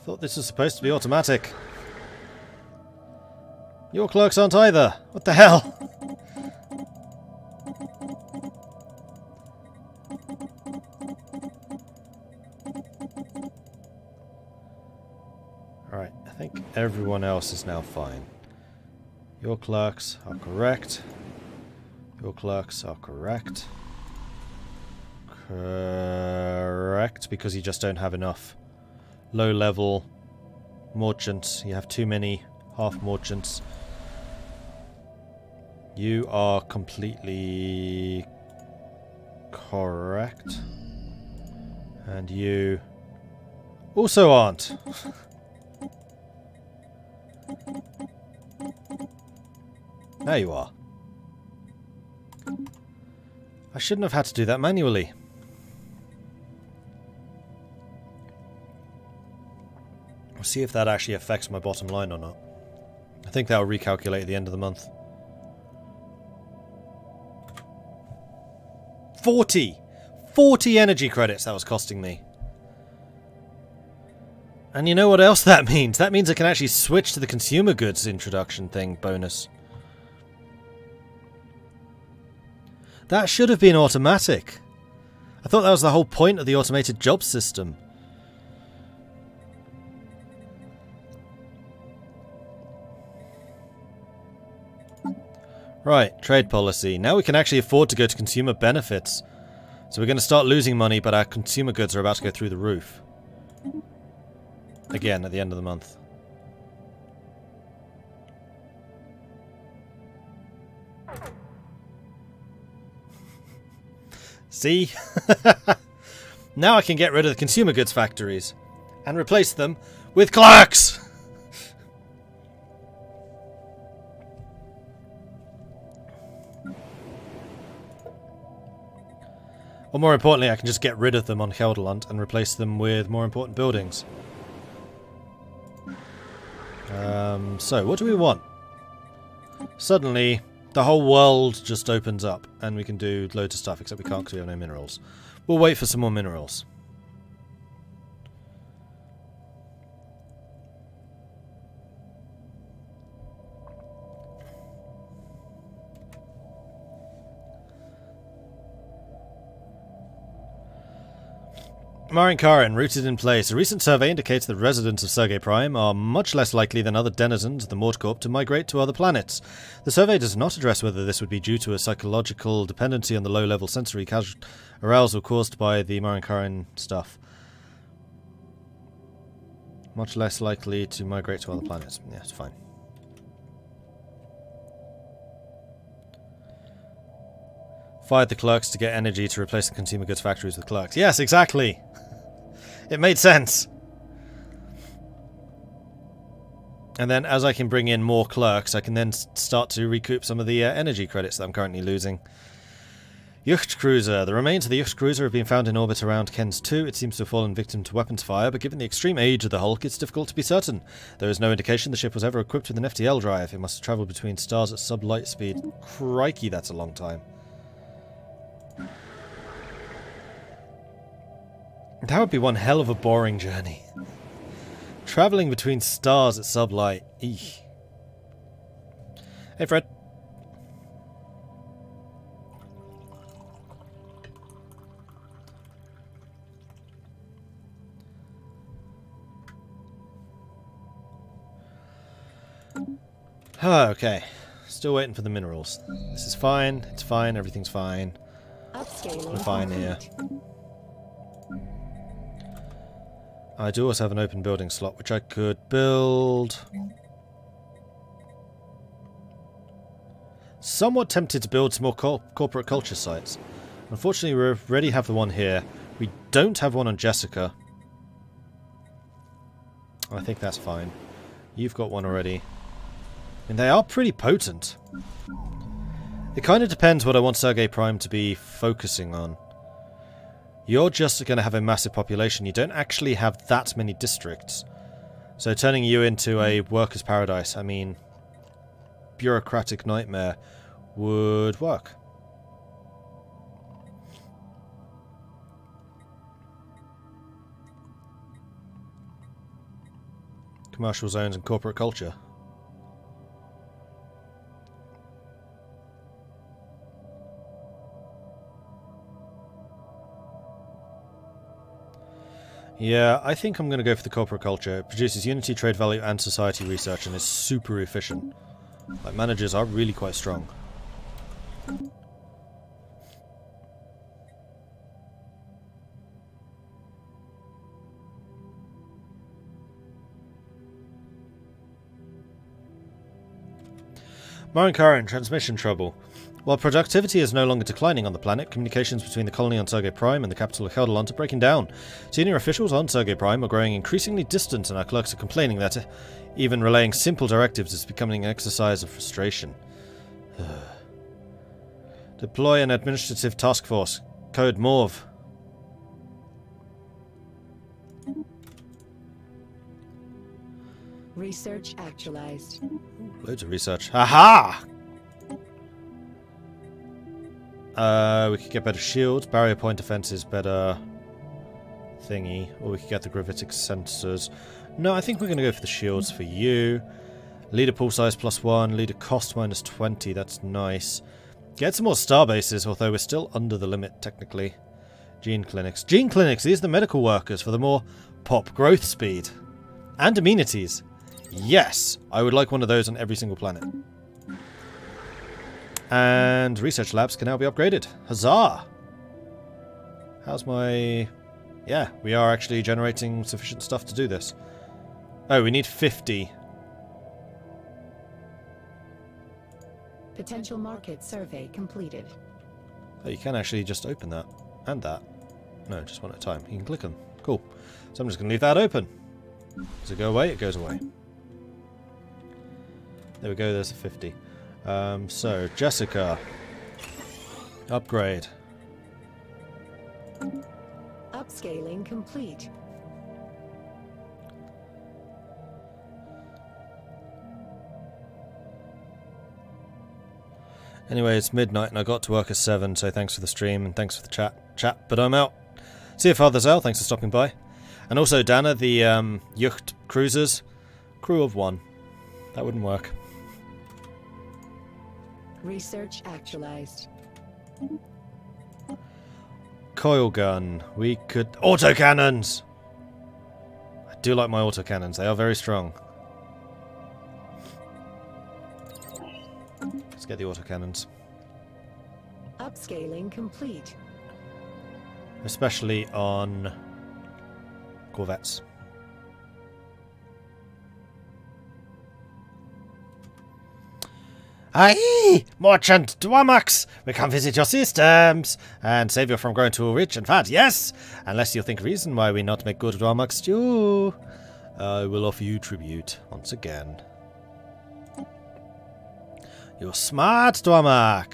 thought this was supposed to be automatic. Your clerks aren't either. What the hell? Alright, I think everyone else is now fine. Your clerks are correct. Your clerks are correct. Correct, because you just don't have enough low-level merchants. You have too many half-merchants. You are completely correct. And you also aren't. Now you are. I shouldn't have had to do that manually. We'll see if that actually affects my bottom line or not. I think that will recalculate at the end of the month. 40! 40 energy credits that was costing me. And you know what else that means? That means I can actually switch to the consumer goods introduction thing bonus. That should have been automatic. I thought that was the whole point of the automated job system. Right, trade policy. Now we can actually afford to go to consumer benefits. So we're going to start losing money, but our consumer goods are about to go through the roof. Again, at the end of the month. See? Now I can get rid of the consumer goods factories and replace them with clerks! Or more importantly, I can just get rid of them on Helderland and replace them with more important buildings. So, what do we want? Suddenly, the whole world just opens up, and we can do loads of stuff, except we can't because we have no minerals. We'll wait for some more minerals. Marinkarin, rooted in place. A recent survey indicates that residents of Sergei Prime are much less likely than other denizens of the MordCorp to migrate to other planets. The survey does not address whether this would be due to a psychological dependency on the low-level sensory arousal caused by the Marinkarin stuff. Much less likely to migrate to other planets. Yeah, it's fine. Fired the clerks to get energy to replace the consumer goods factories with clerks. Yes, exactly! It made sense! And then, as I can bring in more clerks, I can then start to recoup some of the energy credits that I'm currently losing. Yacht Cruiser. The remains of the Yacht Cruiser have been found in orbit around Ken's 2. It seems to have fallen victim to weapons fire, but given the extreme age of the Hulk, it's difficult to be certain. There is no indication the ship was ever equipped with an FTL drive. It must have travelled between stars at sub-light speed. Crikey, that's a long time. That would be one hell of a boring journey. Travelling between stars at sublight. Eesh. Hey, Fred. Okay. Still waiting for the minerals. This is fine. It's fine. Everything's fine. We're fine here. I do also have an open building slot, which I could build. Somewhat tempted to build some more corporate culture sites. Unfortunately, we already have the one here. We don't have one on Jessica. I think that's fine. You've got one already. And they are pretty potent. It kind of depends what I want Sergei Prime to be focusing on. You're just going to have a massive population. You don't actually have that many districts. So turning you into a workers' paradise, I mean, bureaucratic nightmare, would work. commercial zones and corporate culture. Yeah, I think I'm going to go for the corporate culture. It produces unity, trade value, and society research, and is super efficient. Like, managers are really quite strong. Marine current, transmission trouble. While productivity is no longer declining on the planet, communications between the colony on Sergei Prime and the capital of Heldelont are breaking down. Senior officials on Sergei Prime are growing increasingly distant, and our clerks are complaining that even relaying simple directives is becoming an exercise of frustration. Deploy an administrative task force. Code MORV. Research actualized. Loads of research. Aha! We could get better shields, barrier point defenses, better thingy, or we could get the gravitic sensors. No, I think we're going to go for the shields for you. Leader pool size +1, leader cost -20, that's nice. Get some more star bases, although we're still under the limit technically. Gene clinics. Gene clinics, these are the medical workers for the more pop growth speed. And amenities. Yes, I would like one of those on every single planet. And research labs can now be upgraded. Huzzah! How's my... Yeah, we are actually generating sufficient stuff to do this. Oh, we need 50. Potential market survey completed. Oh, you can actually just open that. And that. No, just one at a time. You can click them. Cool. So I'm just going to leave that open. Does it go away? It goes away. There we go, there's a 50. So, Jessica. Upgrade. Upscaling complete. Anyway, it's midnight and I got to work at 7, so thanks for the stream and thanks for the chat, but I'm out. See you, Father Zell, thanks for stopping by. And also, Dana, the yacht cruisers, crew of 1. That wouldn't work. Research actualized. Coil gun. We could... Autocannons! I do like my autocannons. They are very strong. Let's get the autocannons. Upscaling complete. Especially on corvettes. Aye! Merchant Dwamax! We come visit your systems and save you from growing too rich and fat, yes! Unless you think reason why we not make good Dwamax stew. I will offer you tribute once again. You're smart, Dwamak!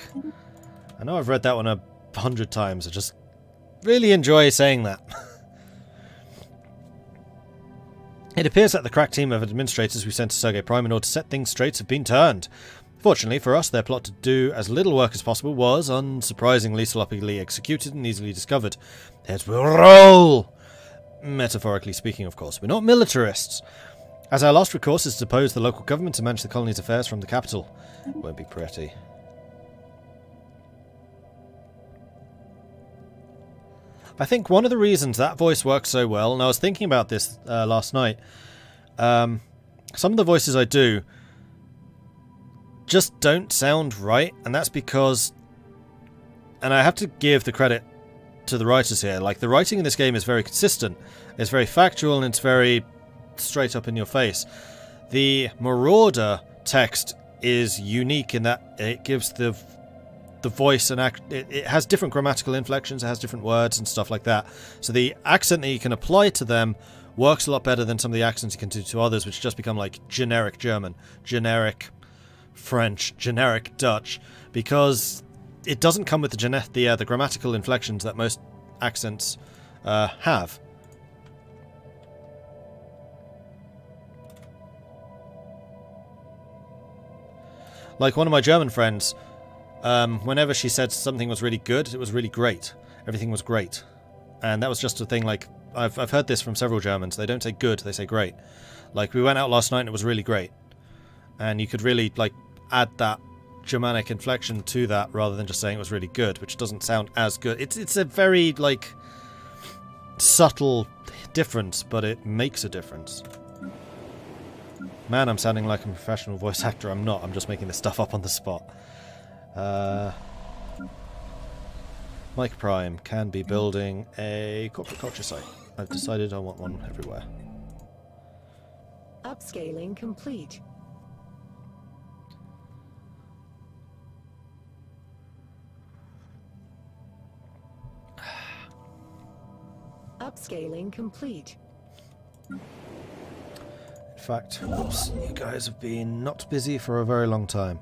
I know I've read that one 100 times, I just really enjoy saying that. It appears that the crack team of administrators we sent to Sergei Prime in order to set things straight have been turned. Fortunately for us, their plot to do as little work as possible was, unsurprisingly, sloppily executed and easily discovered. Heads will roll! Metaphorically speaking, of course. We're not militarists. As our last recourse is to depose the local government and manage the colony's affairs from the capital. Won't be pretty. I think one of the reasons that voice works so well, and I was thinking about this last night, some of the voices I do just don't sound right, and that's because, and I have to give the credit to the writers here, like the writing in this game is very consistent, it's very factual, and it's very straight up in your face. The Marauder text is unique in that it gives the voice and it has different grammatical inflections, it has different words and stuff like that, so the accent that you can apply to them works a lot better than some of the accents you can do to others, which just become like generic German, generic French, generic Dutch, because it doesn't come with the grammatical inflections that most accents have. Like one of my German friends, whenever she said something was really good, it was really great. Everything was great. And that was just a thing, like, I've heard this from several Germans. They don't say good, they say great. Like, we went out last night and it was really great. And you could really, like, add that Germanic inflection to that rather than just saying it was really good, which doesn't sound as good. It's a very, like, subtle difference, but it makes a difference. Man, I'm sounding like a professional voice actor. I'm not. I'm just making this stuff up on the spot. Mike Prime can be building a corporate culture site. I've decided I want one everywhere. Upscaling complete. Upscaling complete. In fact, whoops, you guys have been not busy for a very long time.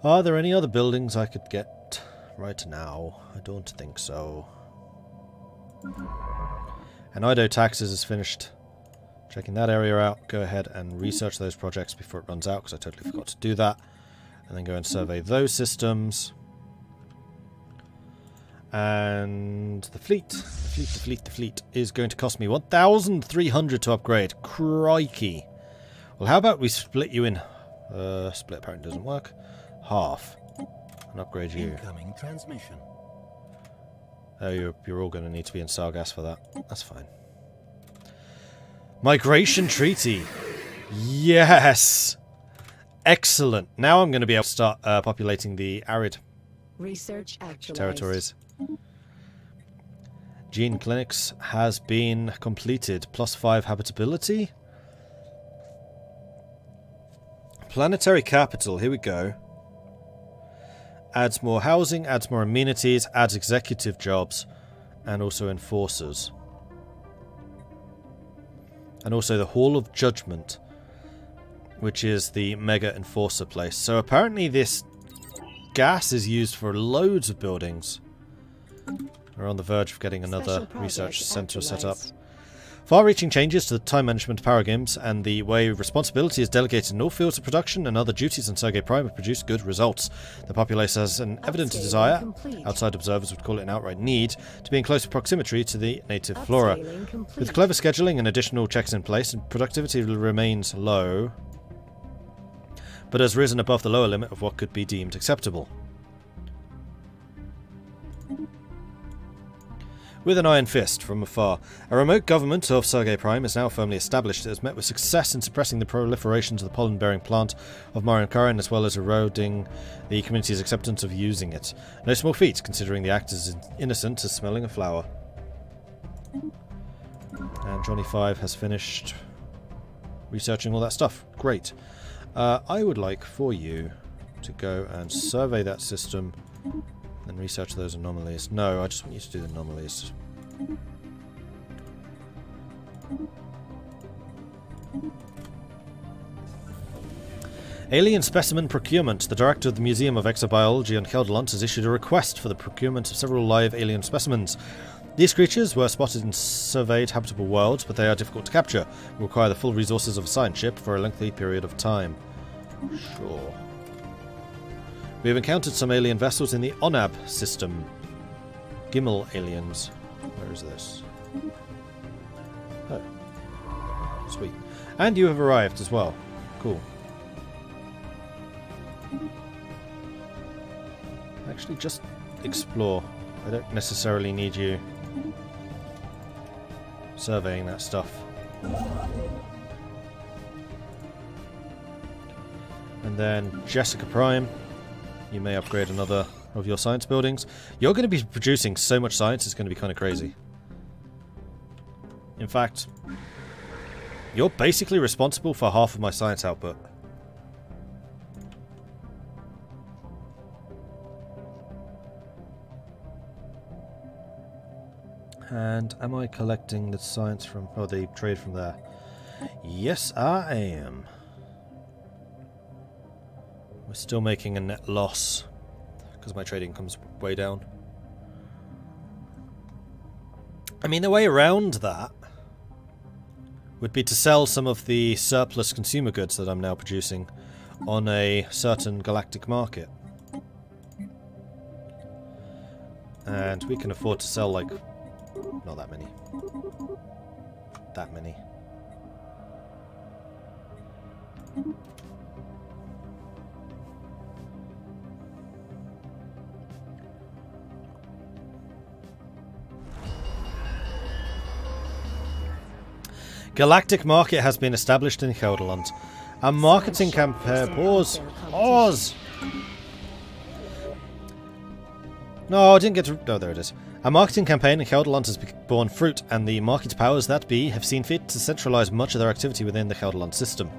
Are there any other buildings I could get right now? I don't think so. And Ido Taxes is finished checking that area out. Go ahead and research those projects before it runs out, because I totally forgot to do that. And then go and survey those systems. And the fleet is going to cost me 1,300 to upgrade. Crikey. Well, how about we split you in? Split apparently doesn't work. Half. And upgrade you. Incoming transmission. Oh, you're all going to need to be in Sargas for that. That's fine. Migration Treaty. Yes! Excellent. Now I'm going to be able to start populating the arid Research actualized. territories. Gene Clinics has been completed. +5 habitability. Planetary Capital. Here we go. Adds more housing, adds more amenities, adds executive jobs, and also enforcers. And also the Hall of Judgment, which is the mega enforcer place. So apparently this gas is used for loads of buildings. We're on the verge of getting another research centre set up. Far-reaching changes to the time management paradigms and the way responsibility is delegated in all fields of production and other duties on Sergei Prime have produced good results. The populace has an evident desire, outside observers would call it an outright need, to be in close proximity to the native flora. With clever scheduling and additional checks in place, productivity remains low, but has risen above the lower limit of what could be deemed acceptable. With an iron fist from afar, a remote government of Sergei Prime is now firmly established. It has met with success in suppressing the proliferations of the pollen-bearing plant of Marinkarin, as well as eroding the community's acceptance of using it. No small feat, considering the act is innocent as smelling a flower. And Johnny 5 has finished researching all that stuff. Great. I would like for you to go and survey that system and research those anomalies. No, I just want you to do the anomalies. Alien Specimen Procurement. The director of the Museum of Exobiology on Keldalant has issued a request for the procurement of several live alien specimens. These creatures were spotted in surveyed habitable worlds, but they are difficult to capture and require the full resources of a science ship for a lengthy period of time. Sure. We have encountered some alien vessels in the Onab system. Gimel aliens. Where is this? Oh. Sweet. And you have arrived as well. Cool. Actually, just explore. I don't necessarily need you surveying that stuff. And then Jessica Prime. You may upgrade another of your science buildings. You're going to be producing so much science, it's going to be kind of crazy. In fact, you're basically responsible for half of my science output. And am I collecting the science from... oh, the trade from there? Yes, I am. We're still making a net loss because my trading comes way down. I mean, the way around that would be to sell some of the surplus consumer goods that I'm now producing on a certain galactic market. And we can afford to sell, like, not that many. That many. Galactic market has been established in Helderland. A marketing campaign. Pause. Pause. No, I didn't get to. Oh, there it is. A marketing campaign in Helderland has borne fruit, and the market powers that be have seen fit to centralize much of their activity within the Helderland system.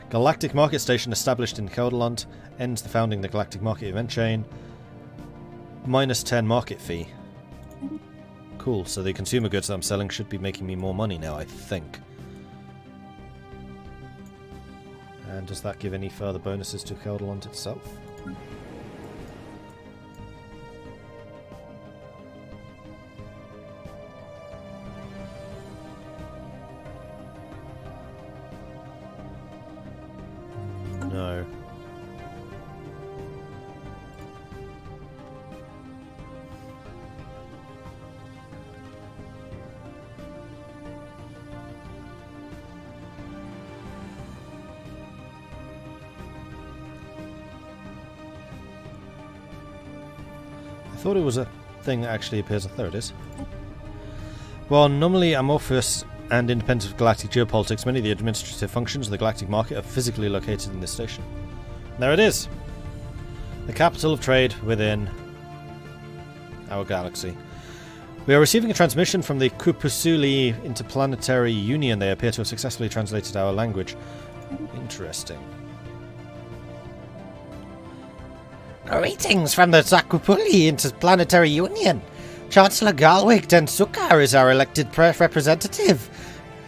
Galactic market station established in Helderland ends the founding the Galactic market event chain. -10 market fee. Cool, so the consumer goods that I'm selling should be making me more money now, I think. And does that give any further bonuses to Helderland itself? No. I thought it was a thing that actually appears. There it is. While normally amorphous and independent of galactic geopolitics, many of the administrative functions of the galactic market are physically located in this station. There it is! The capital of trade within our galaxy. We are receiving a transmission from the Kupusuli Interplanetary Union. They appear to have successfully translated our language. Interesting. Greetings from the Zakupuli Interplanetary Union. Chancellor Galwig Densukar is our elected representative.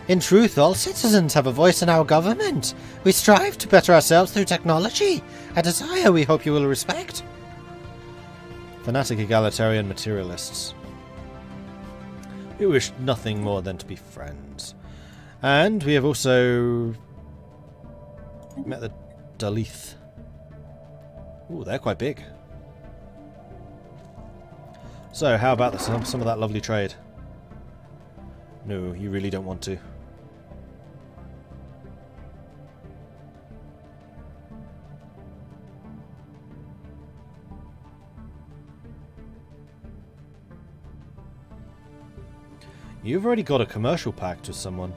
In truth, all citizens have a voice in our government. We strive to better ourselves through technology, a desire we hope you will respect. Fanatic egalitarian materialists. We wish nothing more than to be friends. And we have also met the Dalith. Ooh, they're quite big. So, how about some of that lovely trade? No, you really don't want to. You've already got a commercial pact with someone.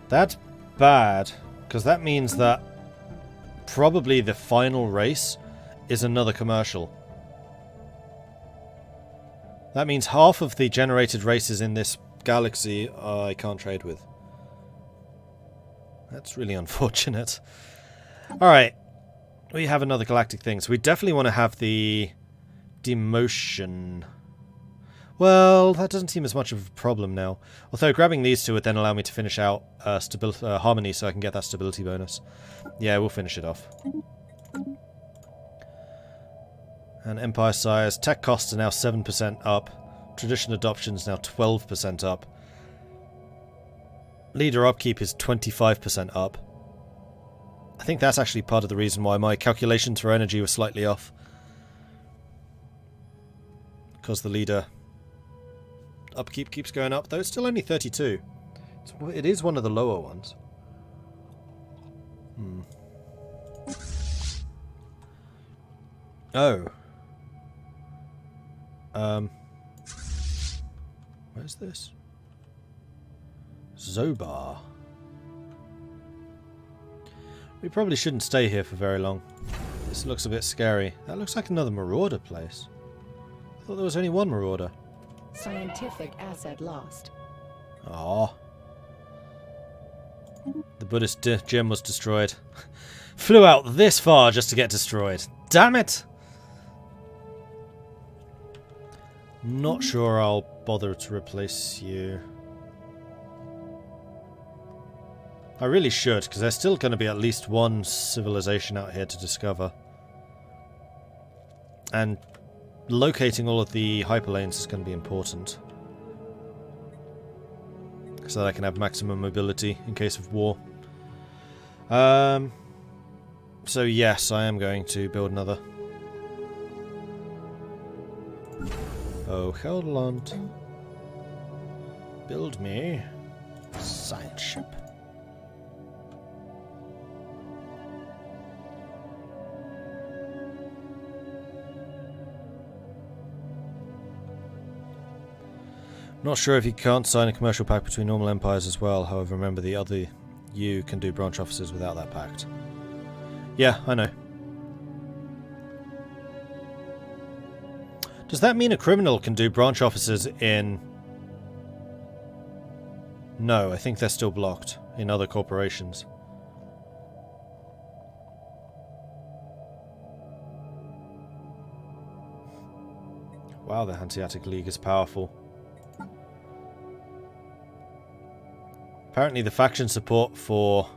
That's bad, because that means that probably the final race is another commercial. That means half of the generated races in this galaxy I can't trade with. That's really unfortunate. Alright, we have another galactic thing, so we definitely want to have the demotion. Well, that doesn't seem as much of a problem now. Although grabbing these two would then allow me to finish out Harmony so I can get that stability bonus. Yeah, we'll finish it off. And Empire Sires. Tech costs are now 7% up. Tradition adoption is now 12% up. Leader upkeep is 25% up. I think that's actually part of the reason why my calculations for energy were slightly off. Because the leader upkeep keeps going up, though it's still only 32. It is one of the lower ones. Oh. Where's this? Zobar. We probably shouldn't stay here for very long. This looks a bit scary. That looks like another marauder place. I thought there was only one marauder. Scientific asset lost. Aww. The Buddhist gem was destroyed. Flew out this far just to get destroyed. Damn it! Not sure I'll bother to replace you. I really should, because there's still going to be at least one civilization out here to discover. And locating all of the hyperlanes is going to be important. So that I can have maximum mobility in case of war. So yes, I am going to build another. Oh, Helderland. Build me a science ship. Not sure if you can't sign a commercial pact between normal empires as well. However, remember the other you can do branch offices without that pact. Yeah, I know. Does that mean a criminal can do branch offices in... No, I think they're still blocked in other corporations. Wow, the Hanseatic League is powerful. Apparently the faction support for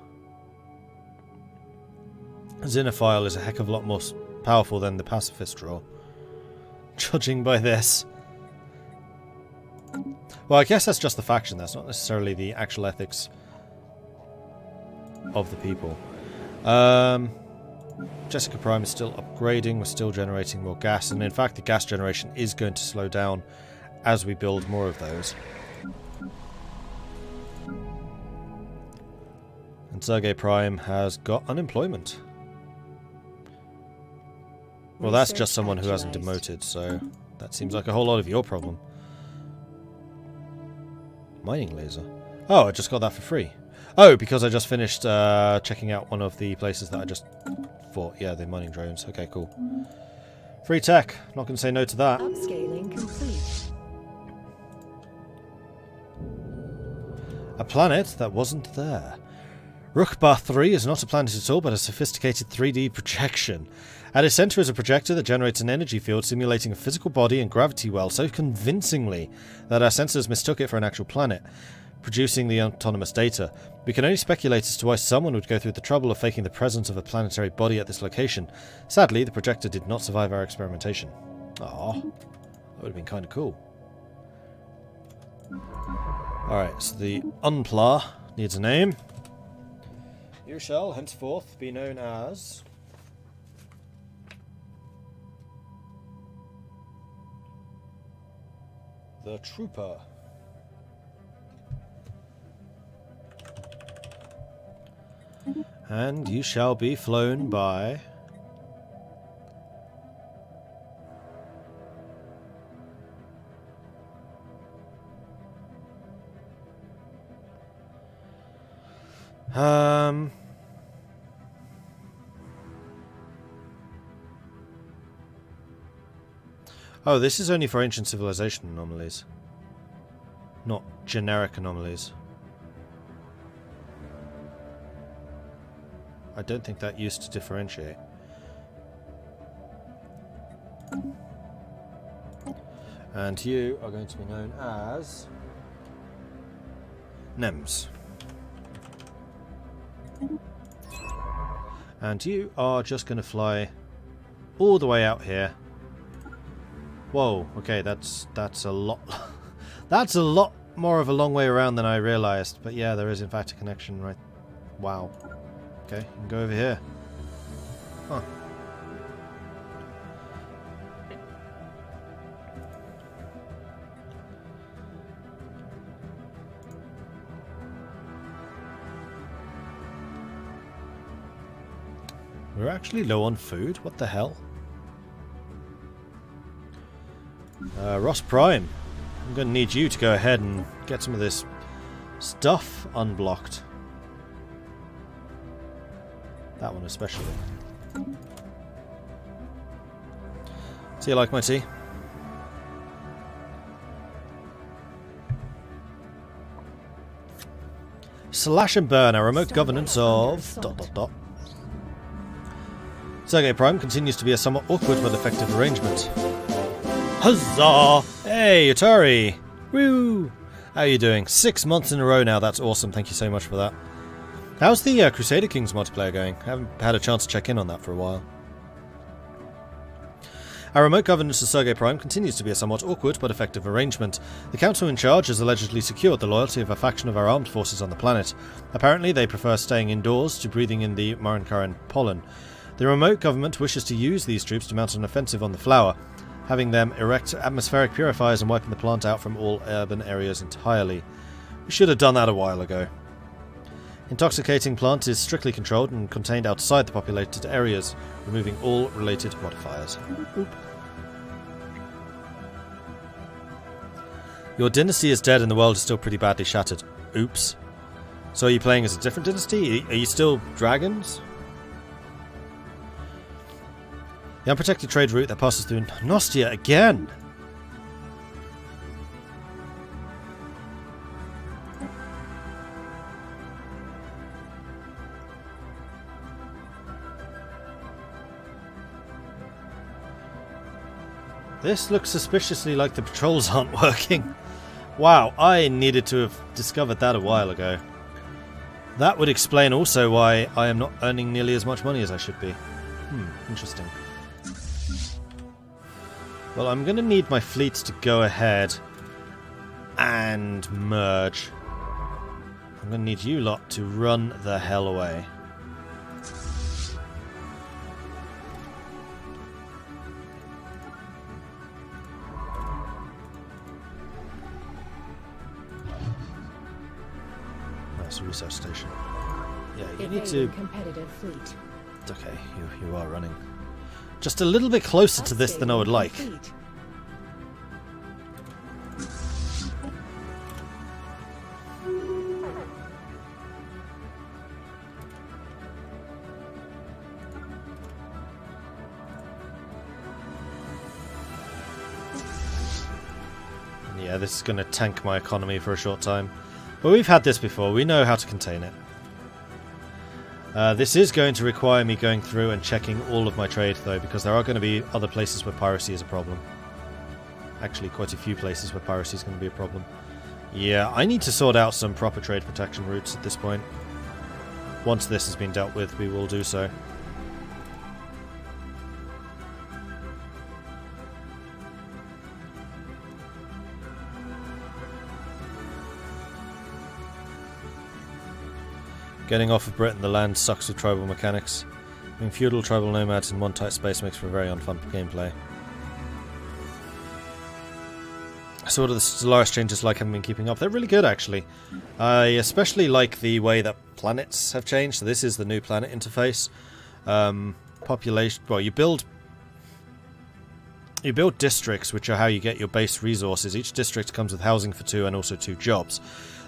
Xenophile is a heck of a lot more powerful than the pacifist role. Judging by this. Well, I guess that's just the faction. That's not necessarily the actual ethics of the people. Jessica Prime is still upgrading. We're still generating more gas. And in fact, the gas generation is going to slow down as we build more of those. And Sergei Prime has got unemployment. Well, that's just someone who hasn't demoted, so that seems like a whole lot of your problem. Mining laser. Oh, I just got that for free. Oh, because I just finished checking out one of the places that I just fought. Yeah, the mining drones. Okay, cool. Free tech. Not going to say no to that. Upscaling complete. A planet that wasn't there. Rukbar 3 is not a planet at all, but a sophisticated 3D projection. At its center is a projector that generates an energy field simulating a physical body and gravity well so convincingly that our sensors mistook it for an actual planet, producing the autonomous data. We can only speculate as to why someone would go through the trouble of faking the presence of a planetary body at this location. Sadly, the projector did not survive our experimentation. Aww, that would have been kind of cool. Alright, so the Unpla needs a name. You shall henceforth be known as... the Trooper. And you shall be flown by... Oh, this is only for ancient civilization anomalies, not generic anomalies. I don't think that used to differentiate. And you are going to be known as NEMS. And you are just going to fly all the way out here. Whoa, okay, that's a lot. That's a lot more of a long way around than I realized. But yeah, there is in fact a connection, right? Wow. Okay, you can go over here. Huh. We're actually low on food? What the hell? Ross Prime, I'm going to need you to go ahead and get some of this stuff unblocked. That one especially. So you like my tea? Slash and burn, a remote governance of... ... Sergei Prime continues to be a somewhat awkward but effective arrangement. Huzzah! Hey, Atari! Woo! How are you doing? 6 months in a row now, that's awesome, thank you so much for that. How's the Crusader Kings multiplayer going? I haven't had a chance to check in on that for a while. Our remote governance of Sergei Prime continues to be a somewhat awkward but effective arrangement. The council in charge has allegedly secured the loyalty of a faction of our armed forces on the planet. Apparently they prefer staying indoors to breathing in the Marinkaran pollen. The remote government wishes to use these troops to mount an offensive on the flower, having them erect atmospheric purifiers and wiping the plant out from all urban areas entirely. We should have done that a while ago. Intoxicating plant is strictly controlled and contained outside the populated areas, removing all related modifiers. Oop. Your dynasty is dead and the world is still pretty badly shattered. Oops. So are you playing as a different dynasty? Are you still dragons? The unprotected trade route that passes through Nostia again! This looks suspiciously like the patrols aren't working. Wow, I needed to have discovered that a while ago. That would explain also why I am not earning nearly as much money as I should be. Interesting. Well, I'm going to need my fleets to go ahead and merge. I'm going to need you lot to run the hell away. That's a research station. Yeah, you need to... competitive fleet. Okay, you are running. Just a little bit closer to this than I would like. Yeah, this is going to tank my economy for a short time. But we've had this before, we know how to contain it. This is going to require me going through and checking all of my trade, though, because there are going to be other places where piracy is a problem. Actually, quite a few places where piracy is going to be a problem. Yeah, I need to sort out some proper trade protection routes at this point. Once this has been dealt with, we will do so. Getting off of Britain, the land sucks with tribal mechanics. Being feudal tribal nomads in one tight space makes for a very unfun gameplay. So what are the Stellaris changes like? Haven't been keeping up. They're really good, actually. I especially like the way that planets have changed. So this is the new planet interface. Population. Well, you build districts, which are how you get your base resources. Each district comes with housing for 2 and also 2 jobs.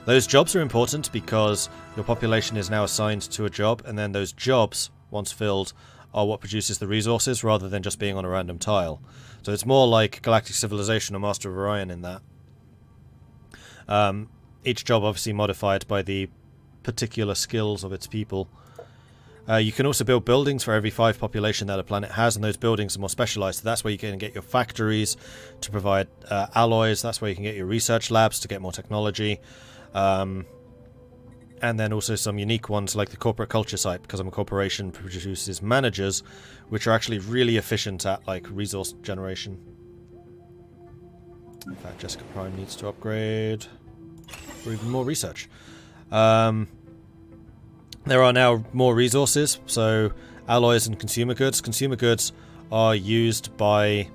Those jobs are important because your population is now assigned to a job, and then those jobs, once filled, are what produces the resources rather than just being on a random tile. So it's more like Galactic Civilization or Master of Orion in that. Each job obviously modified by the particular skills of its people. You can also build buildings for every 5 population that a planet has, and those buildings are more specialized. So that's where you can get your factories to provide alloys. That's where you can get your research labs to get more technology. And then also some unique ones like the corporate culture site, because I'm a corporation, produces managers which are actually really efficient at like resource generation. In fact, Jessica Prime needs to upgrade for even more research. There are now more resources, so alloys and consumer goods. Consumer goods are used by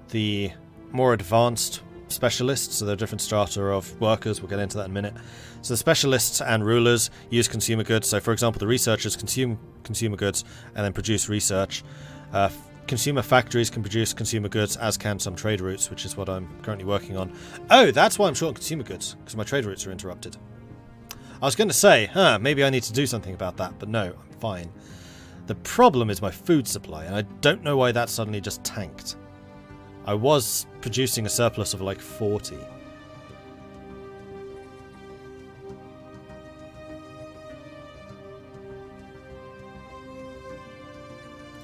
the more advanced specialists, so there are different strata of workers. We'll get into that in a minute. So the specialists and rulers use consumer goods. So for example, the researchers consume consumer goods and then produce research. Consumer factories can produce consumer goods, as can some trade routes, which is what I'm currently working on. Oh, that's why I'm short on consumer goods, because my trade routes are interrupted. I was going to say, maybe I need to do something about that, but no, I'm fine. The problem is my food supply, and I don't know why that suddenly just tanked. I was producing a surplus of like 40.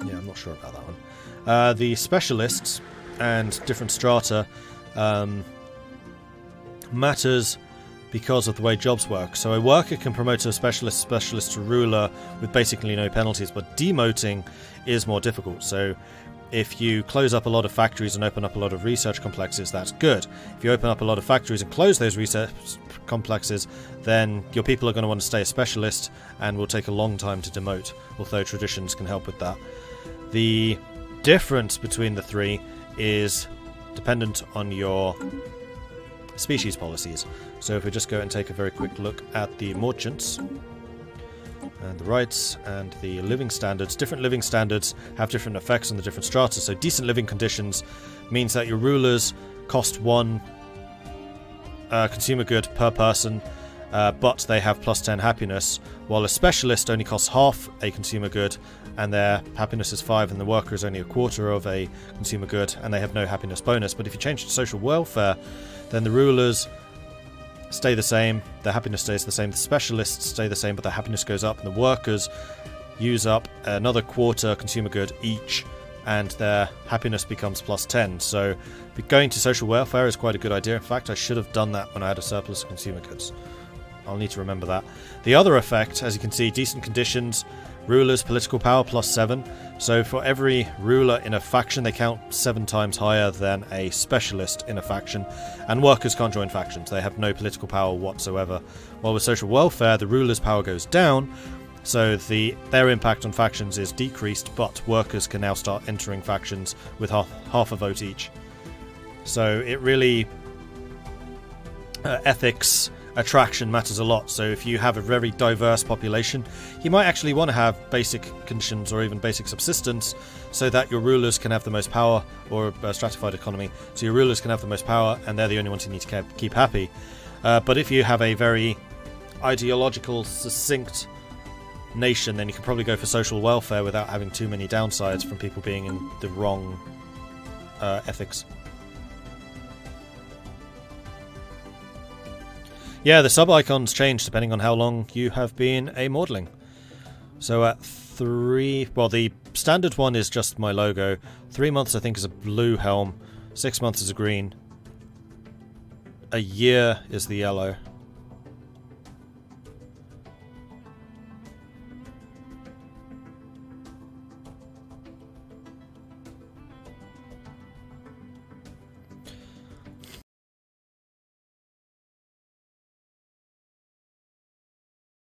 Yeah, I'm not sure about that one. The specialists and different strata matters because of the way jobs work. So a worker can promote a specialist to ruler with basically no penalties, but demoting is more difficult. So if you close up a lot of factories and open up a lot of research complexes, that's good. If you open up a lot of factories and close those research complexes, then your people are going to want to stay a specialist and will take a long time to demote, although traditions can help with that. The difference between the three is dependent on your species policies. So if we just go and take a very quick look at the merchants and the rights and the living standards, different living standards have different effects on the different strata. So decent living conditions means that your rulers cost 1 consumer good per person, but they have plus 10 happiness, while a specialist only costs half a consumer good, and their happiness is 5, and the worker is only a quarter of a consumer good, and they have no happiness bonus. But if you change to social welfare, then the rulers stay the same, their happiness stays the same, the specialists stay the same, but their happiness goes up, and the workers use up another quarter consumer good each, and their happiness becomes plus 10. So going to social welfare is quite a good idea. In fact, I should have done that when I had a surplus of consumer goods. I'll need to remember that. The other effect, as you can see, decent conditions, rulers, political power plus 7. So for every ruler in a faction, they count 7 times higher than a specialist in a faction. And workers can't join factions. They have no political power whatsoever. While with social welfare, the ruler's power goes down, so their impact on factions is decreased, but workers can now start entering factions with half a vote each. So it really... ethics... attraction matters a lot. So if you have a very diverse population, you might actually want to have basic conditions or even basic subsistence so that your rulers can have the most power, or a stratified economy, so your rulers can have the most power and they're the only ones you need to keep happy. But if you have a very ideological, succinct nation, then you can probably go for social welfare without having too many downsides from people being in the wrong ethics. Yeah, the sub-icons change depending on how long you have been a Mordling. So at 3... well, the standard one is just my logo. 3 months, I think, is a blue helm. 6 months is a green. A year is the yellow.